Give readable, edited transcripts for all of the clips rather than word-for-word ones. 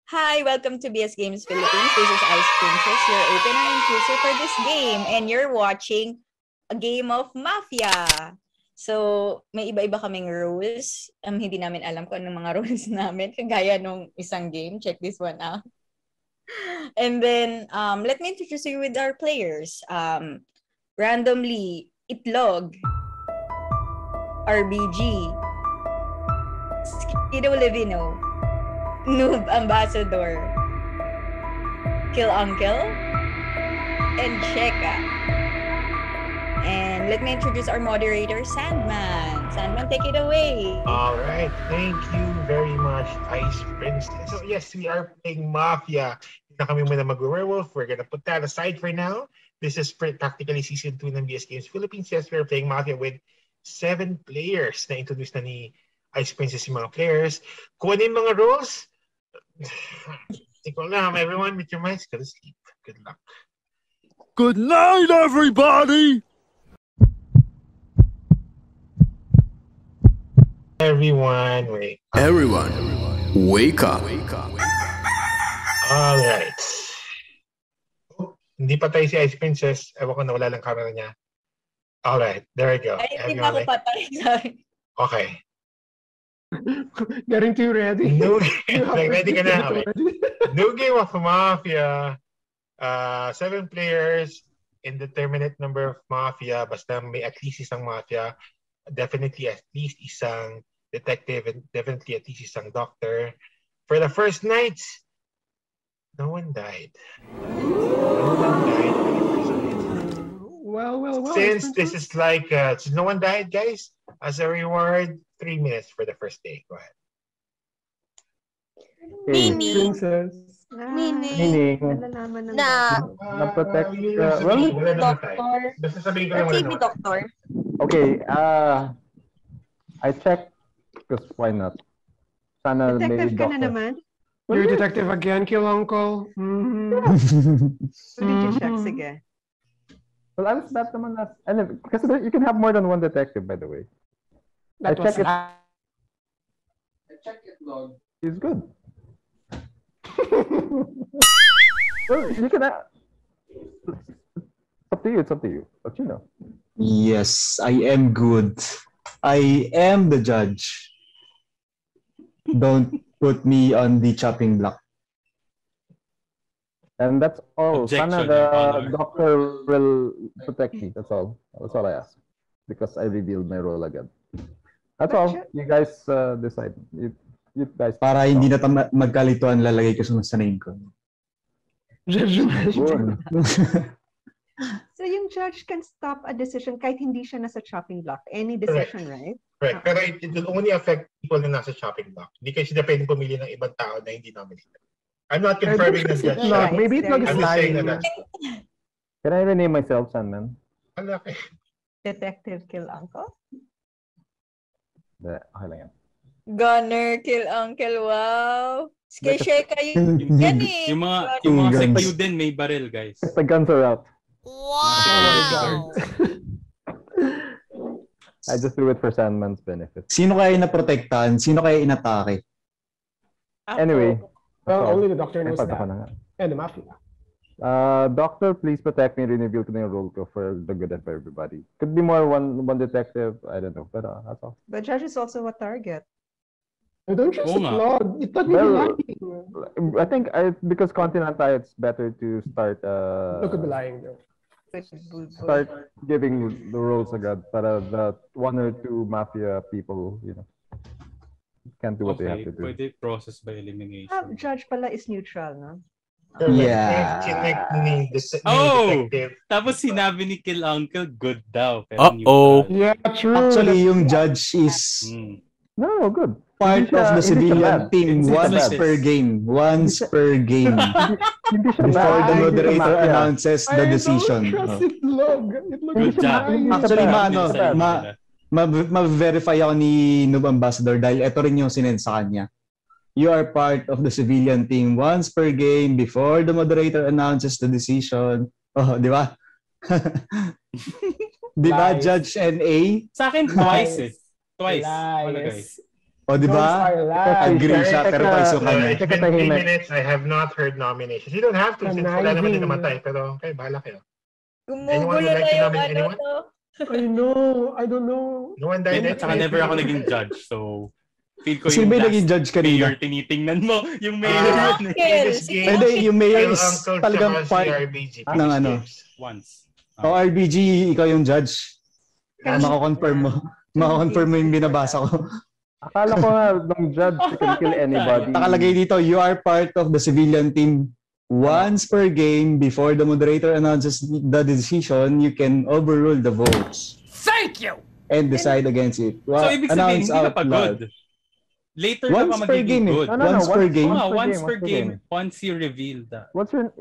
Hi, welcome to BS Games Philippines. This is Ice Princess, your opener and chooser for this game. And you're watching a game of Mafia. So, may iba-iba kaming rules. Hindi namin alam kung anong mga rules namin. Kagaya nung isang game. Check this one out. And then, let me introduce you with our players. Randomly, Itlog, RBG, Skido Levino, Noob Ambassador, Kill Uncle, and Sheka. And let me introduce our moderator, Sandman. Sandman, take it away. All right. Thank you very much, Ice Princess. So yes, we are playing Mafia. Hindi na kami muna mag-werewolf. We're gonna put that aside for now. This is practically Season 2 ng BS Games Philippines. Yes, we're playing Mafia with 7 players. Na-introduce na ni Ice Princess yung mga players. Kung ano yung mga rules, ikaw lang, everyone, with your minds, go to sleep. Good luck. Good night, everybody! Everyone, wake up. Everyone, wake up. All right. Oh, hindi patay si Ice Princess. Ewan ko na wala lang camera niya. All right, there we go. Ay, hindi pa ako patay. Sorry. Okay. Getting too ready. Ready ka na? Okay. New game of Mafia. 7 players, indeterminate number of Mafia. Basta may at least isang Mafia. Definitely at least isang detective and definitely at least isang doctor. For the first night, no one died. No one died for the first night. Well. Since this is like, since no one died, guys, as a reward, 3 minutes for the first day. Go ahead. Meaning. Meaning. Na-protect. Doctor. Basta sabihin ko lang TV doctor. Okay, I checked because why not? Sana Detective may ka na doctor. naman? You're a detective again, Kill Uncle. So did you check? Sige. Well, alas that naman because you can have more than one detective, by the way. I checked it log. He's good. Well, you can. It's up to you. But you know. Yes, I am good. I am the judge. Don't put me on the chopping block. And that's all. Objection, Sana the doctor will protect me. That's all. That's all I ask. Because I revealed my role again. That's all. You guys decide. You guys. Para hindi na magkalituan, lalagay ko sa name ko. So yung judge can stop a decision kahit hindi siya nasa chopping block. Any decision, right? Correct. Pero it will only affect people na nasa chopping block. Hindi kasi sila pwedeng pumili ng ibang tao na hindi nominated. I'm not confirming the judge. Maybe it's I'm just saying lying. that. Can I rename myself, Sandman? Okay. Detective Kill Uncle? Okay lang yan. Gunner, Kill Uncle, wow. Sheka yun eh. Yung mga sekayo din may baril, guys. The guns are out. Wow! I just do it for Sandman's benefit. Sino kaya naprotektahan? Sino kaya inatake? Anyway. Well, only the doctor knows that. And the Mafia. Doctor, please protect me. Reveal ko na yung role ko for the good and for everybody. Could be more one detective. I don't know. But that's all. But judge is also a target. Don't trust the plug. It doesn't lying. I think because Continental, it's better to start. Look at the lying though. Start giving the roles agad para the 1 or 2 Mafia people, can't do what they have to do. Pwede process by elimination. Judge pala is neutral, no? Yeah. Tapos sinabi ni Kill Uncle, good daw. Yeah, true. Actually, yung judge is no good. Part of the civilian team once per game. Before the moderator announces the decision. Good job. Actually, ma-verify ako ni Noob Ambassador dahil ito rin yung sinend sa kanya. You are part of the civilian team once per game before the moderator announces the decision. Oh, di ba? Di ba, Judge NA? Sa akin, twice. Twice. O, di ba? Agree siya, pero paisukan niya. It's been 3 minutes. I have not heard nominations. You don't have to since wala naman din namatay. Pero okay, bahala kayo. Gumugulo na yung ano to. I know. I don't know. No one died. At saka never ako naging judge. So, feel ko Sino yung ba yung last naging judge kanina? mayor tinitingnan mo. Yung mayor. Hindi, yung mayor is talagang part ng ano. Once. O, RBG, ikaw yung judge. Mako-confirm mo. Mako-confirm mo yung binabasa ko. Akala ko nga, ng judge, you can kill anybody. Nakalagay dito, you are part of the civilian team. Once per game, before the moderator announces the decision, you can overrule the votes. Thank you! And decide against it. So, ibig sabihin, hindi ka pa good. Later ka pa magiging good. Once per game. Once per game. Once you reveal that.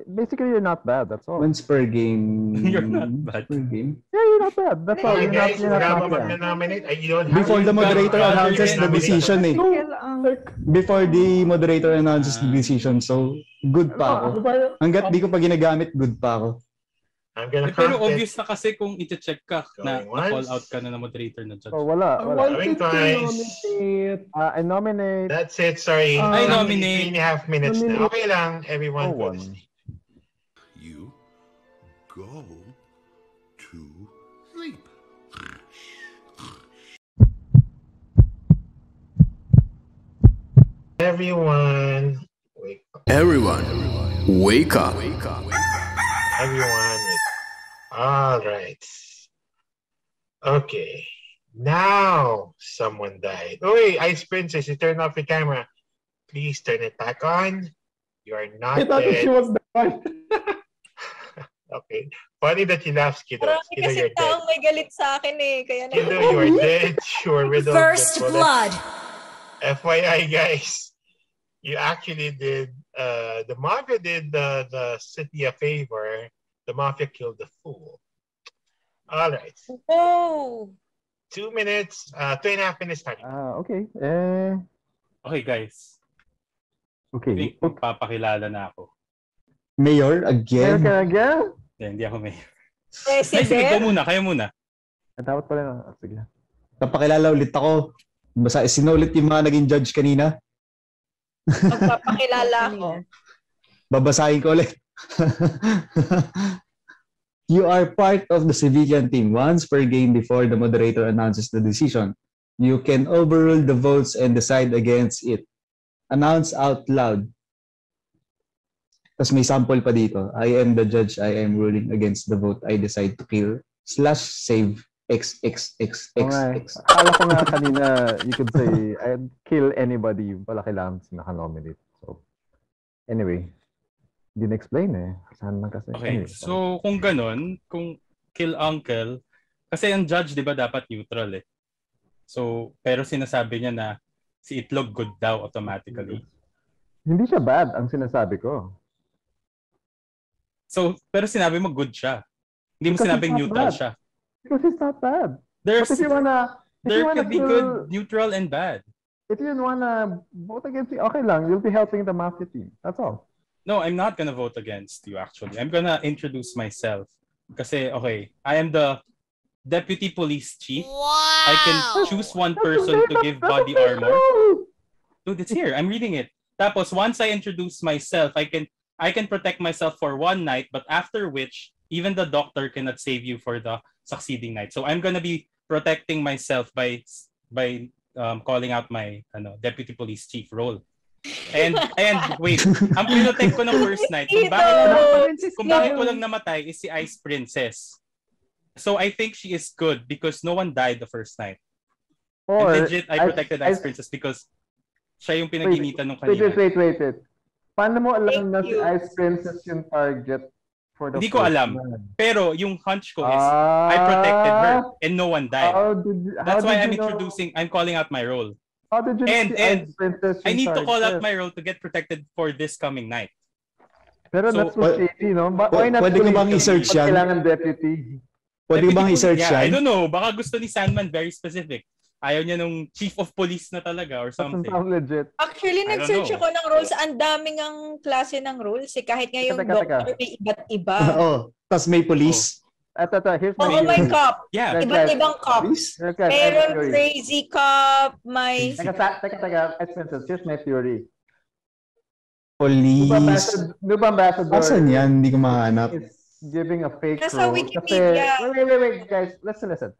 Basically, you're not bad. That's all. Once per game. You're not bad. Per game? Yeah, you're not bad. That's all. Okay, guys, you're not mag-nominate. Before the moderator announces the decision eh. Before the moderator announces the decision. So, good pa ako. Hanggat di ko pa ginagamit, good pa ako. I'm gonna pero obvious na kasi kung i-check ka na call out ka na ng moderator na judge. Oh, wala. Going twice. I nominate. That's it. Sorry. I nominate. 3.5 minutes na. Okay lang. Everyone go to sleep. You go to sleep. Everyone wake up. Everyone wake up. Everyone wake up. All right. Okay. Now someone died. Oh, wait, Ice Princess, you turned off your camera. Please turn it back on. You are not dead. I thought she was dead. Okay. Funny that you laugh, Skiddo. Skiddo, kasi you're dead. taong may galit sa akin eh. Kaya Skiddo, you are dead. You are riddled with First blood. FYI, guys, you actually did, the Mafia did the city a favor. The Mafia killed the fool. All right. Oh. 2 minutes, 2.5 minutes time. Okay. Okay, guys. Okay. Papakilala na ako. Mayor, again? Mayor again? Hindi ako mayor. President? Ay, sige, kayo muna. Dapat pala na. Sige. Papakilala ulit ako. Basta sinulit yung mga naging judge kanina. Magpapakilala ako. Babasahin ko ulit. You are part of the civilian team once per game before the moderator announces the decision. You can overrule the votes and decide against it. Announce out loud. Tapos may sample pa dito. I am the judge. I am ruling against the vote. I decide to kill /save XXXXX. Akala ko nga kanina, you could say, I'd kill anybody. Wala kailangan naka-nominate. So, anyway. Didn't explain eh. Saan lang kasi. Okay, so kung ganun, kung kill uncle, kasi ang judge, di ba, dapat neutral eh. So, pero sinasabi niya na si Itlog good daw automatically. Hindi siya bad, ang sinasabi ko. So, pero sinabi mo good siya. Hindi mo sinabing neutral siya. Because he's not bad. There could be good, neutral, and bad. If you wanna vote against me, okay lang. You'll be helping the Mafia team. That's all. No, I'm not gonna vote against you actually. I'm gonna introduce myself. Kasi, okay, I am the Deputy Police Chief. Wow. I can choose one person to give body armor. Dude, it's here. I'm reading it. Tapos, once I introduce myself, I can protect myself for one night, but after which, even the doctor cannot save you for the succeeding night. So I'm gonna be protecting myself by calling out my Deputy Police Chief role. And wait, ang pinotect ko ng first night, kung bakit ko lang namatay is si Ice Princess. So I think she is good because no one died the first night. And legit, I protected Ice Princess because siya yung pinag-initan nung kanina. Wait. Paano mo alam na si Ice Princess yung target for the Hindi ko alam. Pero yung hunch ko is I protected her and no one died. That's why I'm calling out my role. How did you and I need to call out my role to get protected for this coming night. Pero so, that's so shady, no? Why not pwede ko bang i-search yan? Kailangan deputy. Pwede ko bang i-search yan? I don't know. Baka gusto ni Sandman very specific. Ayaw niya nung chief of police na talaga or something. That's legit. Actually, nag-search ako ng roles. Ang daming ang klase ng roles. Kahit nga yung doctor may iba't iba. Tapos may police. Here's my Oo, may theory. cup. Yeah. Guys, Iba't ibang cup. Please? Guys, I have a Meron theory. crazy cup, may... Teka, expenses. Here's my theory. Police. Noob Ambassador Asan yan? Hindi ko mahanap. is giving a fake Nasa role. Wikipedia. Wait, guys. Listen.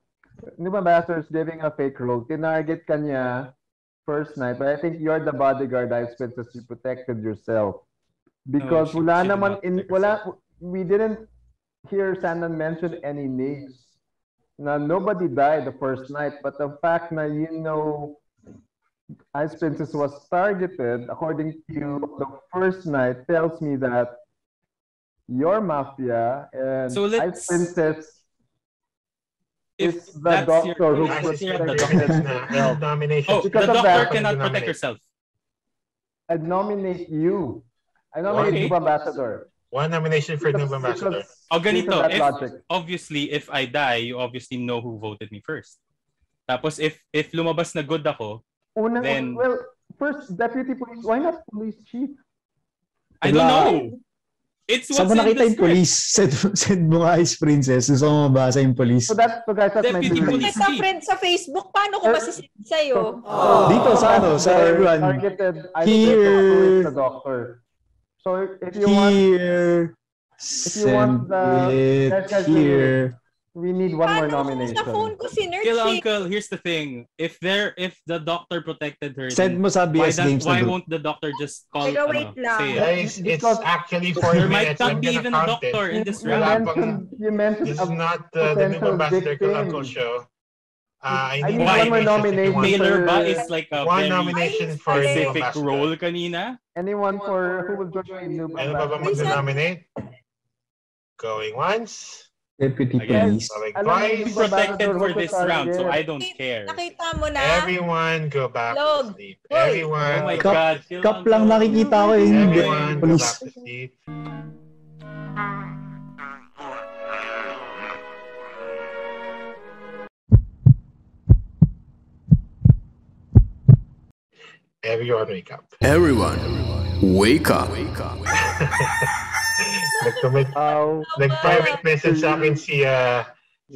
Noob Ambassador is giving a fake role. Tinarget ka niya first night, but I think you're the bodyguard, expenses. You protected yourself. Because she did not protect we didn't hear Sandon mention any names. Now, nobody died the first night, but the fact that Ice Princess was targeted, according to you, the first night tells me that your Mafia and So Ice Princess If is the that's your doctor who theory, Yes, the protected doctor. herself. Nomination. Oh, the Because of doctor that, cannot nominate. protect herself. I nominate you. I nominate Okay. Noob Ambassador. One nomination for Noob Ambassador. Oh, ganito. Because of that If, logic. obviously, if I die, you obviously know who voted me first. Tapos, if lumabas na good ako, then- First, Deputy Police, why not Police Chief? I don't know. It's Saan what's mo in nakita the yung script. police? Send mo nga Ice Princess. Gusto mo mabasa yung police. So guys, that's my Deputy theory. Police. Sa friend sa Facebook, paano ko masisend sa'yo? Dito sa ano, sa everyone. Targeted Here. the doctor. So if you want, Here. you want Send the- it guys, here. we need one more Paano ko nomination. sa phone ko sinerch Kill eh? Uncle, here's the thing. If the doctor protected her, Send then mo sa BS Games na why group. won't the doctor just call, Teka, wait lang. say it? Guys, it's Because- actually 4 There might minutes. I'm not be gonna even a count doctor it. in this You round. mentioned This is a not the Noob potential Ambassador Kill victim. Uncle show. I I need need one more nomination. Taylor ba is like a One very nomination for Noob specific Ambassador. role kanina? Anyone for who will join Noob Ano ba ba Ambassador? mag-nominate? Going once. Deputy Again. Police. Going Alam mo, twice. I'm protected for this Ambassador, round, so I don't Nakita care. mo na? Everyone go back Log. to sleep. Hoy. Everyone Oh my go back God. to sleep. Kill Cup Uncle. lang nakikita ko eh. Hindi. Everyone go Police. back to sleep. Everyone wake up. Everyone, wake up. Nag-private message sa akin si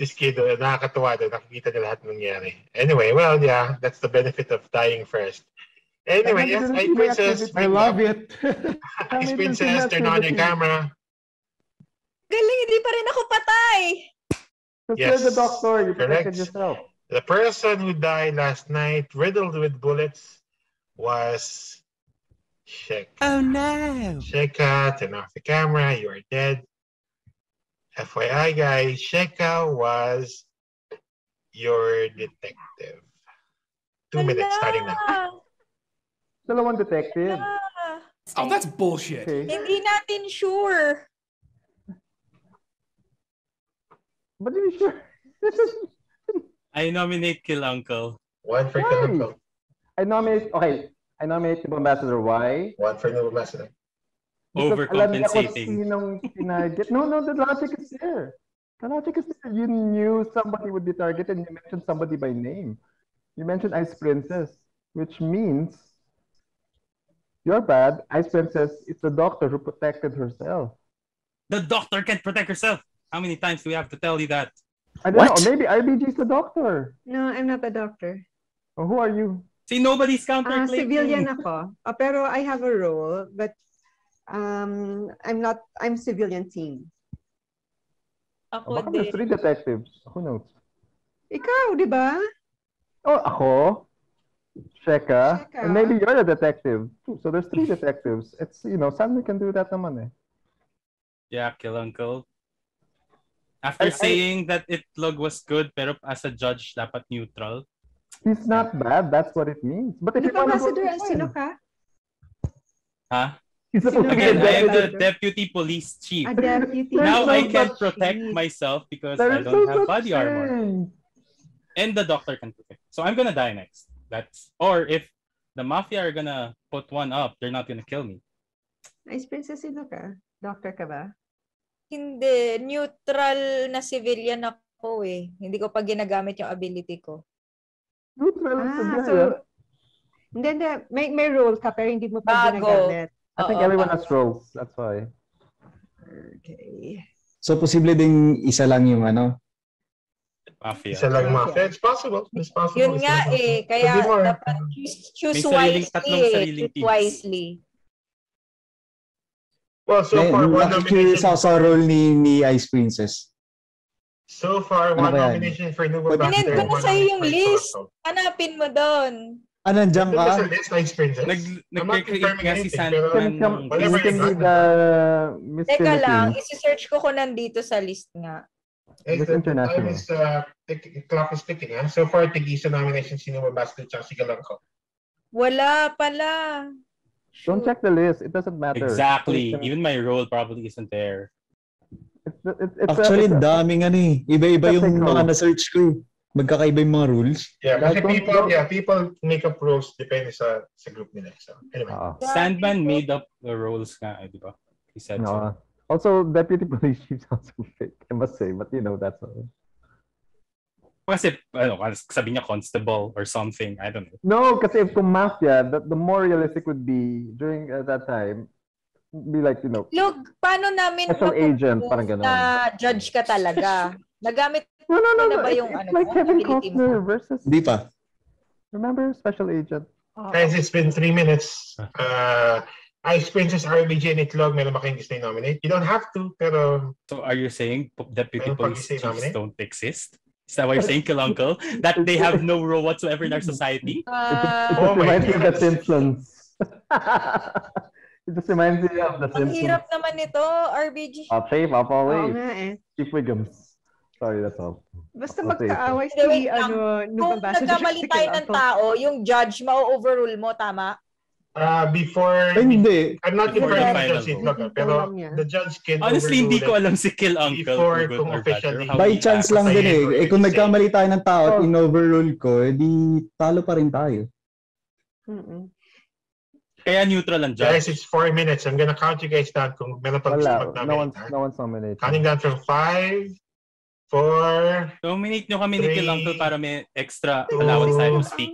Skido. Nakakatuwa doon. Nakikita niya lahat ng nangyari. Anyway, well, yeah, that's the benefit of dying first. Anyway, yes, Ice Princess, I love it. Ice Princess, turn on your camera. Galing, hindi pa rin ako patay. Because Yes, you're the doctor, you protected correct. yourself. The person who died last night, riddled with bullets, was Sheka. Oh no. Sheka, turn off the camera. You are dead. FYI, guys, Sheka was your detective. 2 minutes starting now. Dalawang detective. Oh, that's bullshit. Okay. Hindi natin sure. But are you sure? I nominate Kill Uncle. One for Why? Kilunko. I nominate Noob Ambassador. Why? One for Noob Ambassador. Because alam niya kung Overcompensating. sinong tinarget. No, the logic is there. The logic is there. You knew somebody would be targeted and you mentioned somebody by name. You mentioned Ice Princess, which means you're bad. Ice Princess is the doctor who protected herself. The doctor can't protect herself. How many times do we have to tell you that? I don't What? know. Maybe RBG is the doctor. No, I'm not a doctor. Or who are you? See, nobody's counterclaiming. Civilian ako. Pero I have a role, but I'm civilian team. Ako Baka there's din. 3 detectives. Who knows? Ikaw, di ba? Oh, ako. Sheka. Sheka. And maybe you're a detective. So there's 3 detectives. It's, Sandman can do that naman eh. Yeah, Kill Uncle. After saying that Itlog was good, pero as a judge, dapat neutral. He's not bad. That's what it means. But if you Noob want to vote, Ambassador, he's sino fine. ka? Huh? He's supposed to be Again, a I am the deputy. deputy police chief. A deputy. Now There's I no can such protect thing. myself because There I is don't no have such body armor. thing. And the doctor can protect. So I'm gonna die next. Or if the mafia are gonna put one up, they're not gonna kill me. Ice Princess, sino ka? Doctor ka ba? Hindi. Neutral na civilian ako eh. Hindi ko pa ginagamit yung ability ko. Neutral Ah, civilian. so, hindi. May role ka, pero hindi mo pa Bago. ginagamit. I think Oo, everyone bago. has roles. That's why. Okay. So, posible ding isa lang yung Mafia. Isa lang mafia. It's possible. It's possible. Yun nga kaya dapat choose wisely. Tatlong sariling Choose wisely. Well, so far, one nomination. Sa role ni Ice Princess. So far, one nomination for Nuba Ambassador. Pinend ko na sa'yo yung list. Hanapin mo doon. Nandiyan ka? Nag-create nga si Sandman. Teka lang, isi-search ko nandito sa list nga. International. Clock is ticking. So far, tig-isa nomination si Nuba Ambassador at si Galanco. Wala pala. Don't check the list. It doesn't matter. Exactly. Even my role probably isn't there. Actually, daming iba-iba yung mga na-search ko. Magkakaiba yung mga rules. Yeah, kasi people make up rules depende sa group nila. So, anyway. Sandman made up the roles nga, di ba? He said so. Also, Deputy Police Chief sounds so fake, I must say. But that's all. Kasi, sabi niya constable or something. I don't know. No, kasi if kung mafia, the more realistic would be during that time, be like, Look, paano namin special agent, parang gano'n. Na judge ka talaga? Nagamit No. na ba yung it's like Kevin Costner versus... Di pa. Remember Special Agent? Guys, it's been 3 minutes. Ice Princess, RBG, and Itlog, meron ba kayong gusto nominate? You don't have to, pero... So are you saying Deputy Police Chiefs don't exist? Is that what you're saying, Kill Uncle? That they have no role whatsoever in our society? It reminds me of The Simpsons. It just reminds me of The Simpsons. Ang hirap naman nito, RBG. Shape up always. Oo nga Chief Wiggums. Sorry, that's all. Basta magkaaway si Kung nagkamali tayo ng tao, yung judge, ma-overrule mo, tama? Before... Hindi. I'm not confirming the judge Itlog, pero the judge can honestly, hindi ko alam si Kill Uncle. Before kung officially... By chance lang din kung nagkamali tayo ng tao at in-overrule ko, di talo pa rin tayo. Kaya neutral ang judge. Guys, it's 4 minutes. I'm gonna count you guys down kung meron pa gusto mag-nominate. No one's nominated. Counting down from 5, 4... Nominate nyo kami ni Kill Uncle para may extra allowance tayo to speak.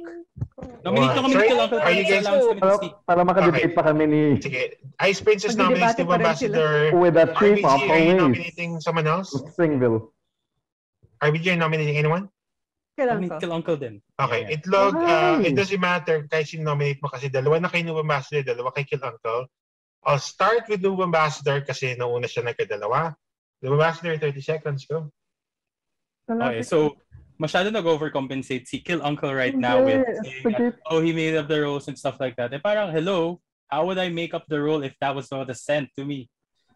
Nominate nyo kami ni Kill Uncle para may extra allowance kami to speak. Para makadebate pa kami ni... Sige. Ice Princess nominates Nuba Ambassador. With that chief of RBG, are you nominating someone else? Springville. RBG, are you nominating anyone? Kill Uncle din. Okay. Itlog, it doesn't matter kahit sino-nominate mo kasi dalawa na kay Nuba Ambassador, dalawa kay Kill Uncle. I'll start with Nuba Ambassador kasi nauna siya nagkadalawa. Nuba Ambassador, 30 seconds, go. Okay, so masyado nag-overcompensate si Kill Uncle right now with saying, he made up the roles and stuff like that. Eh parang, hello, how would I make up the role if that was not sent to me?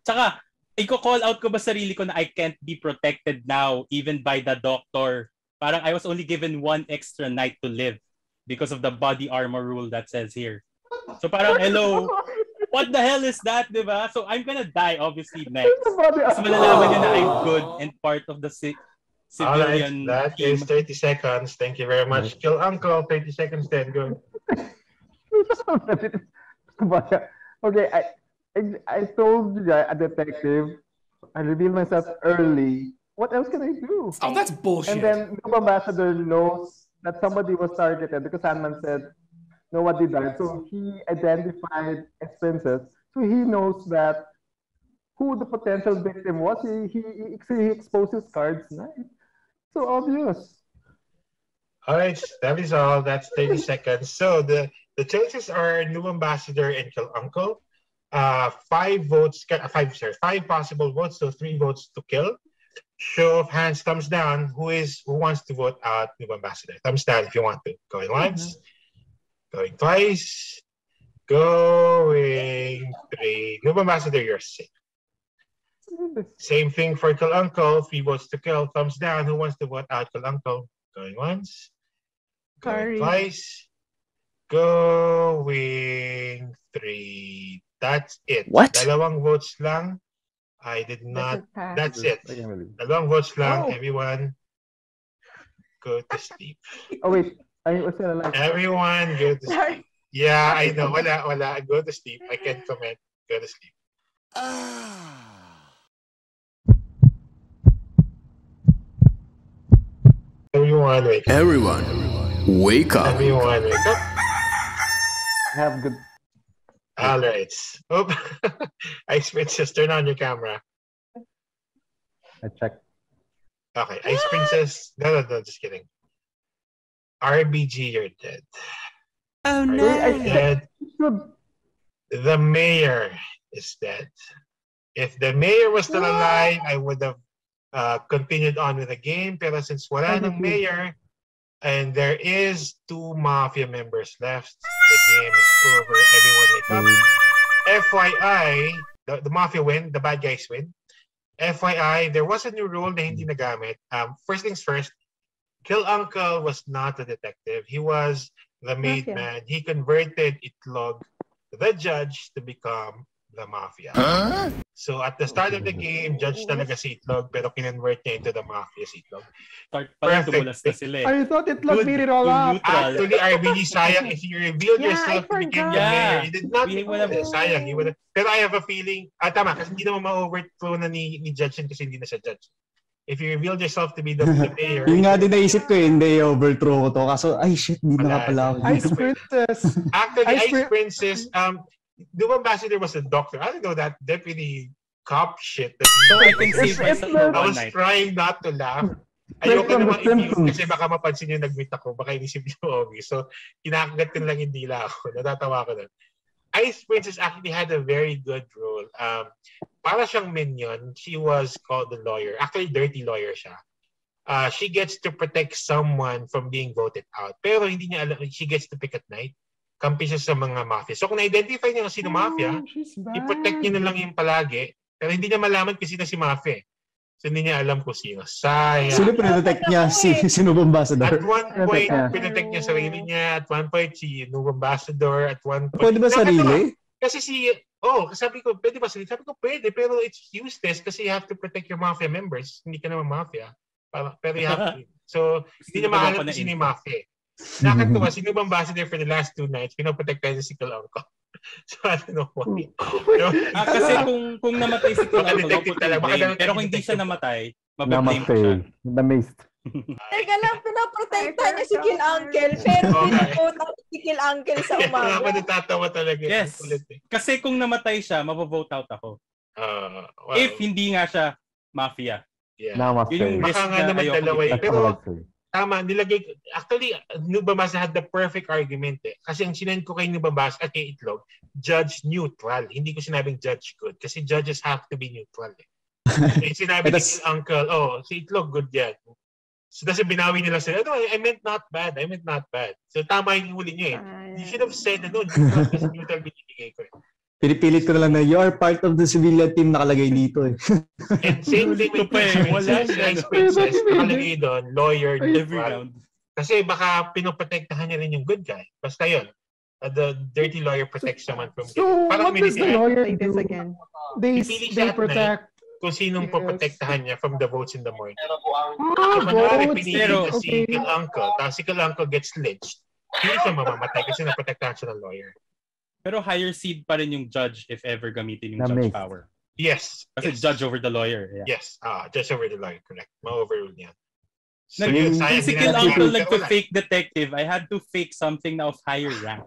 Tsaka, i-call out ko ba sarili ko na I can't be protected now even by the doctor? Parang I was only given 1 extra night to live because of the body armor rule that says here. So parang, hello, what the hell is that, diba? So I'm gonna die obviously next. Tapos malalaman nyo na I'm good and part of the civilian that team. Is 30 seconds. Thank you very much. Kill Uncle, 30 seconds then. Go. Okay, I told you guys, a detective, I revealed myself early. What else can I do? Oh, that's bullshit. And then Nuba Ambassador knows that somebody was targeted because Sandman said nobody died. So he identified as Princess. So he knows that who the potential victim was. He exposed his cards. Nice. So obvious. All right, that is all. That's 30 seconds. So the choices are Nuba Ambassador and Kill Uncle. 5 possible votes, so 3 votes to kill. Show of hands, thumbs down. Who wants to vote out Nuba Ambassador? Thumbs down if you want to. Going once, going twice, going 3. Nuba Ambassador, you're safe. Same thing for Kill Uncle. 3 votes to kill. Thumbs down. Who wants to vote out Kill Uncle? Going once, going twice, going 3. That's it. What? Dalawang votes lang. I did not. That's it. Dalawang votes lang. Everyone, go to sleep. Oh wait, I was still alive. Everyone, go to sleep. Yeah, I know. Wala. Go to sleep. I can't comment. Go to sleep. Everyone, wake up. Everyone, wake up. Everyone, wake up. Have good. All right. Oh, Ice Princess, turn on your camera. I checked. Okay, Ice Princess. No, just kidding. RBG, you're dead. Oh no! You're dead. The mayor is dead. If the mayor was still alive, I would have continued on with the game. Pero since wala ng mayor, and there is 2 mafia members left, the game is over. Everyone wake up. FYI, the mafia win, the bad guys win. FYI, there was a new rule na hindi nagamit. First things first, Kill Uncle was not a detective. He was the maid man. He converted Itlog, the judge, to become the mafia. Huh? So at the start of the game, judge talaga si Itlog, pero kinonvert niya into the mafia si Itlog. Perfect. I thought Itlog made it all up. Actually, RBG, sayang if you revealed yourself to become the mayor. You did not sayang. Pero I have a feeling, tama, kasi hindi naman ma-overthrow na ni judge yun kasi hindi na siya judge. If you revealed yourself to be the mayor. Yung nga din naisip ko, hindi overthrow ko to. Kaso, ay shit, hindi na pala ako. Ice Princess. Actually, Ice Princess, New Ambassador was a doctor. I don't know that deputy cop shit. So I can save myself for I was one night. trying not to laugh. Ayoko naman i-view kasi baka mapansin yung nag-meet ako. Baka inisip yung obvious. So, kinakagat ko lang yung dila ako. Natatawa ko doon. Ice Princess actually had a very good role. Para siyang minion, she was called the lawyer. Actually, dirty lawyer siya. She gets to protect someone from being voted out. Pero hindi niya alam, she gets to pick at night. Kampi siya sa mga mafia. So kung na-identify niya kung sino mafia, i-protect niya na lang yung palagi. Pero hindi niya malaman kung sino si mafia. So hindi niya alam kung sino. Sayang. Sino pinatect niya? Sino Ambassador? At one point, pinatect niya sarili niya. At one point, si New Ambassador. At one point... Pwede ba sarili? Kasi sabi ko, pwede ba sarili? Sabi ko, pwede. Pero it's useless kasi you have to protect your mafia members. Hindi ka naman mafia. Pero you have to. So, hindi niya maalam kung sino yung mafia. Nakatuwa, si New Ambassador for the last 2 nights, pinoprotektahan niya si Kill Uncle. So, I don't know why. Kasi kung namatay si Kill Uncle, pero kung hindi siya namatay, mabablame ko siya. Namazed. Teka lang, pinoprotektahan niya si Kill Uncle, pero pinoprotektahan si Kill Uncle sa umaga. Kaya ako natatawa talaga. Yes. Kasi kung namatay siya, mapovote out ako. If hindi nga siya mafia. Yeah. Yun yung risk baka nga naman ayoko dalawa i-take. Pero, tama, nilagay, actually, Nubabasa had the perfect argument eh. Kasi ang sinend ko kay Nubabasa at kay Itlog, judge neutral. Hindi ko sinabing judge good. Kasi judges have to be neutral eh. Sinabi ni Uncle, si Itlog good yan. So, kasi binawi nila sila, I meant not bad. So, tama yung huli niyo eh. You should have said, neutral binibigay ko eh. Pinipilit ko na lang na you are part of the civilian team nakalagay dito eh. And same thing with Ice Princess, nakalagay doon, lawyer neutral. Kasi baka pinoprotektahan niya rin yung good guy. Basta yun. The dirty lawyer protects someone from guilt. So, what does the lawyer do? They protect kung sinong poprotektahan niya from the votes in the morning. Manari pinili na si Kill Uncle, tapos si Kill Uncle gets lynched. Hindi siya mamamatay kasi naprotektahan siya ng lawyer. Pero higher seed pa rin yung judge if ever gamitin yung judge power. Yes. Kasi judge over the lawyer. Yeah. Yes. Judge over the lawyer. Correct. Ma-overrule niya. So, si Kill Uncle nagpa-fake detective, I had to fake something na of higher rank.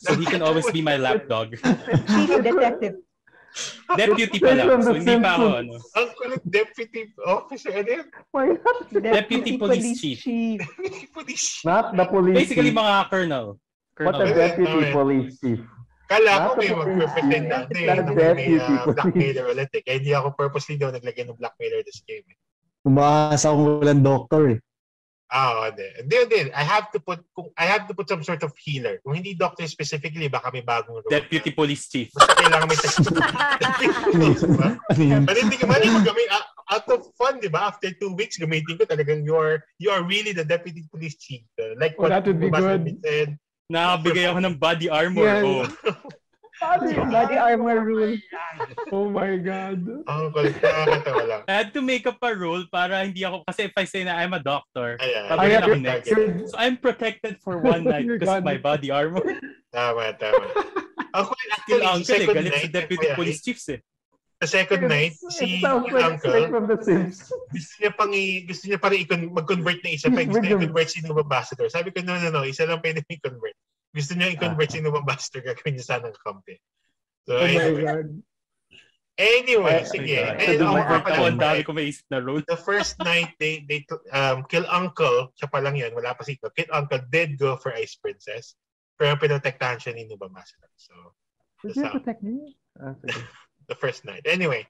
So he can always be my lapdog. Chief detective. Deputy pa lang. So hindi pa ako ano. Ang kulit deputy officer. Ano yun? Deputy police chief. Not the police Basically chief. mga colonel. What a deputy police chief. Kala ko may mag-pretend na may blackmailer ulit eh. Kaya hindi ako purposely daw naglagay ng blackmailer this game. Umaasa akong walang doctor eh. Hindi. I have to put some sort of healer. Kung hindi doctor specifically, baka may bagong role. Deputy police chief. Basta kailangan may But hindi ka mali magamit out of fun, di ba? After 2 weeks, gamitin ko talagang you are really the deputy police chief. Like what that would be good. Said. Nakabigay ako ng body armor. Yeah. Body armor rule. Oh my God. I had to make up a rule para hindi ako, kasi if I say na I'm a doctor, pabigyan ako next. So I'm protected for 1 night because my body armor. Tama. Ako Kill Uncle eh, galit sa deputy police chiefs eh. Sa second night, si Uncle, gusto niya pang mag-convert na isa pa. Gusto niya i-convert si New Ambassador. Sabi ko, no, isa lang pwede i-convert. Gusto niya i-convert si New Ambassador, gagawin niya sana ng kampi. So, oh my God. Anyway, sige. And ang dami ko may isip na role. The first night, they Kill Uncle, siya pa lang yun, wala pa si Kill Uncle did go for Ice Princess. Pero pinotektahan siya ni Noob Ambassador. So, Did you protect me? the first night. Anyway,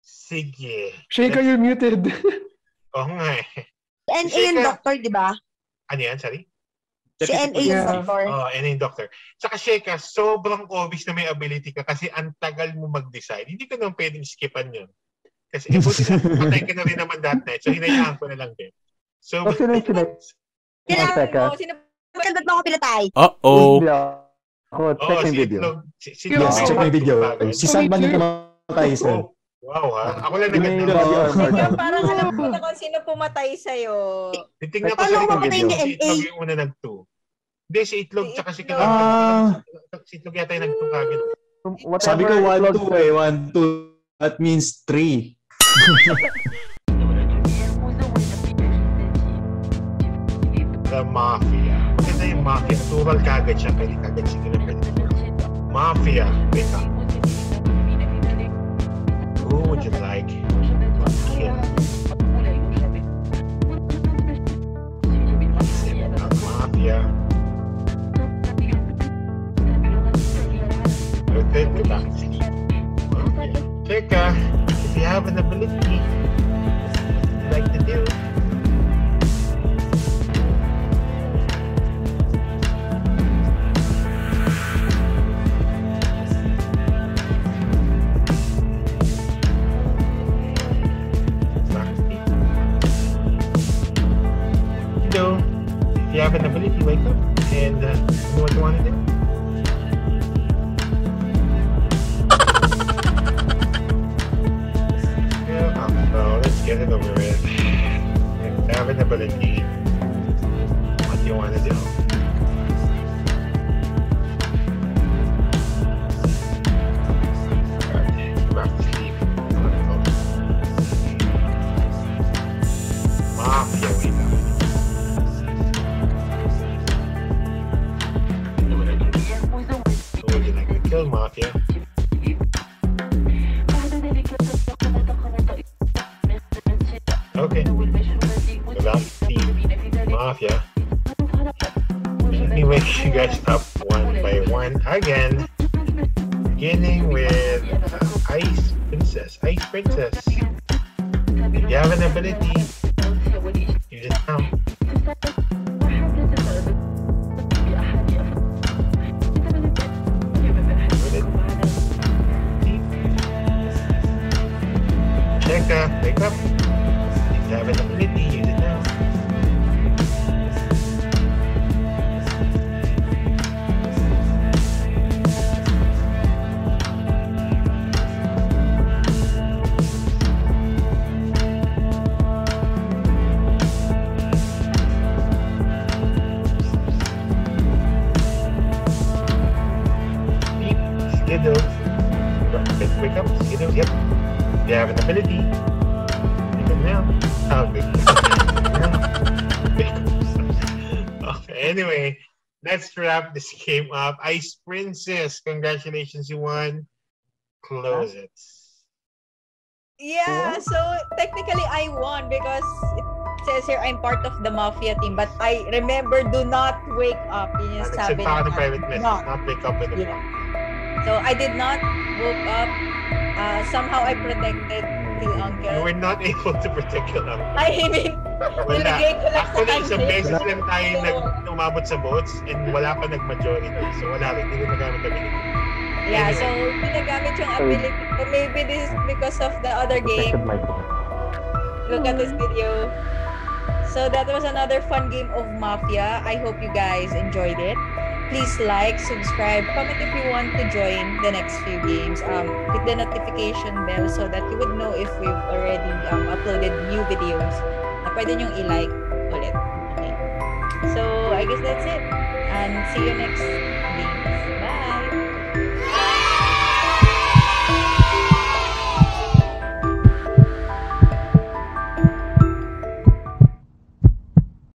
sige. Sheikah, you're muted. Oo nga eh. NA yung doctor, di ba? Ano yan? Sorry? Si NA yung doctor. NA yung doctor. Saka Sheikah, sobrang obvious na may ability ka kasi ang tagal mo mag-decide. Hindi ka naman pwedeng skipan yun. Kasi buti na patay ka na rin naman that night. So, hinayaan ko na lang din. So, kailangan mo, ba't mo ako pinatay? Uh-oh. Check yung video. Check yung video. Si Sandman yung pumatay, sir. Wow, ha? Ako lang naganda. Parang alam ko na kung sino pumatay sa'yo. Titingnan ko sa likod video. Si Itlog yung una nag-2. Hindi, si Itlog tsaka si Kill. Si Itlog yata yung nag-2 kagad. Sabi ko 1-2 eh. 1-2. That means 3. The Mafia. Maganda yung Mafia. Natural kagad siya. Pwede kagad siguro. Mafia. Wait up. Who would you like to kill? Mafia. Okay, go back to sleep. Sheikah, if you have an ability you'd like to do. So, if you have an ability, wake up and know what you want to do. So let's get it over with. If you have an ability, what do you want to do? Go back to sleep. Mafia, wake up. Would you like to kill Mafia? Okay. Without the Mafia. Let me wake you guys up one by one again. Beginning with Ice Princess. Ice Princess. If you have an ability, use it now. Sheikah, wake up. If you have an ability, use it now. Skidoo. Wake up, Skidoo, yep. If you have an ability, use it now. Okay, anyway, let's wrap this game up. Ice Princess, congratulations, you won. Close it. Yeah, so technically I won because it says here I'm part of the Mafia team, but I remember do not wake up. Yun yung sabi niya. Private message, not wake up with the So I did not woke up. Somehow I protected the uncle. You were not able to protect your uncle. I mean, nilagay ko lang actually, isang beses lang tayo umabot sa votes and wala pa nag-majority. So wala rin, hindi ko nagamit ability. Yeah, anyway. So ginagamit yung ability ko. Maybe this is because of the other game. Look at this video. So that was another fun game of Mafia. I hope you guys enjoyed it. Please like, subscribe, comment if you want to join the next few games. Hit the notification bell so that you would know if we've already uploaded new videos na pwede nyong i-like ulit. Okay. So, I guess that's it. And see you next